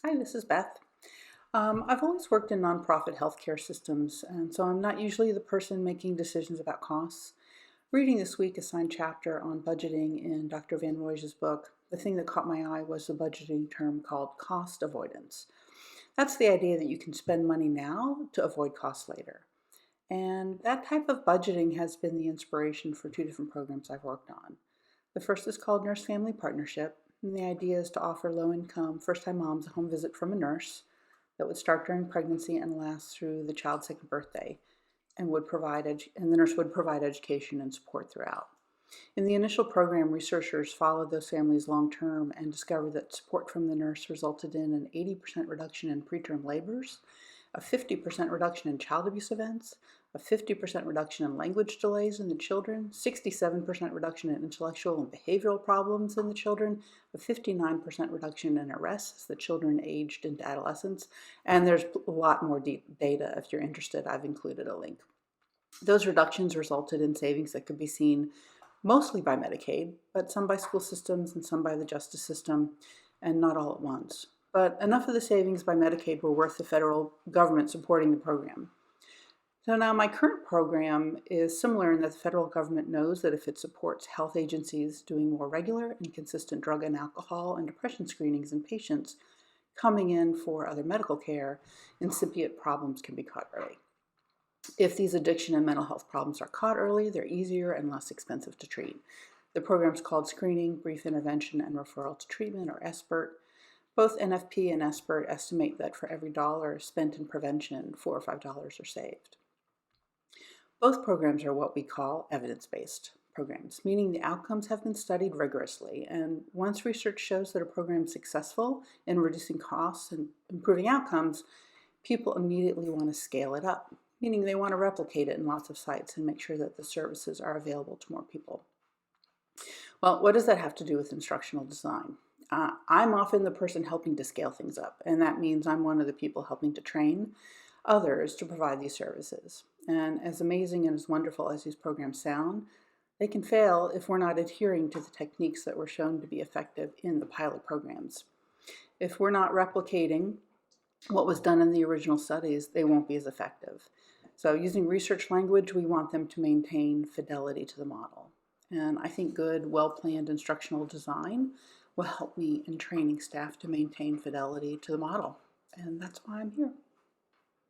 Hi, this is Beth. I've always worked in nonprofit healthcare systems, and so I'm not usually the person making decisions about costs. Reading this week a signed chapter on budgeting in Dr. Van Roy's book, the thing that caught my eye was the budgeting term called cost avoidance. That's the idea that you can spend money now to avoid costs later. And that type of budgeting has been the inspiration for two different programs I've worked on. The first is called Nurse Family Partnership, and the idea is to offer low-income, first-time moms a home visit from a nurse that would start during pregnancy and last through the child's second birthday, and the nurse would provide education and support throughout. In the initial program, researchers followed those families long-term and discovered that support from the nurse resulted in an 80% reduction in preterm labors, a 50% reduction in child abuse events, a 50% reduction in language delays in the children, 67% reduction in intellectual and behavioral problems in the children, a 59% reduction in arrests as the children aged into adolescence, and there's a lot more data. If you're interested, I've included a link. Those reductions resulted in savings that could be seen mostly by Medicaid, but some by school systems and some by the justice system, and not all at once. But enough of the savings by Medicaid were worth the federal government supporting the program. So now my current program is similar in that the federal government knows that if it supports health agencies doing more regular and consistent drug and alcohol and depression screenings in patients coming in for other medical care, incipient problems can be caught early. If these addiction and mental health problems are caught early, they're easier and less expensive to treat. The program's called Screening, Brief Intervention, and Referral to Treatment, or SBIRT. Both NFP and SBIRT estimate that for every dollar spent in prevention, $4 or $5 are saved. Both programs are what we call evidence-based programs, meaning the outcomes have been studied rigorously. And once research shows that a program is successful in reducing costs and improving outcomes, people immediately want to scale it up, meaning they want to replicate it in lots of sites and make sure that the services are available to more people. Well, what does that have to do with instructional design? I'm often the person helping to scale things up, and that means I'm one of the people helping to train others to provide these services. And as amazing and as wonderful as these programs sound, they can fail if we're not adhering to the techniques that were shown to be effective in the pilot programs. If we're not replicating what was done in the original studies, they won't be as effective. So using research language, we want them to maintain fidelity to the model. And I think good, well-planned instructional design will help me in training staff to maintain fidelity to the model. And that's why I'm here.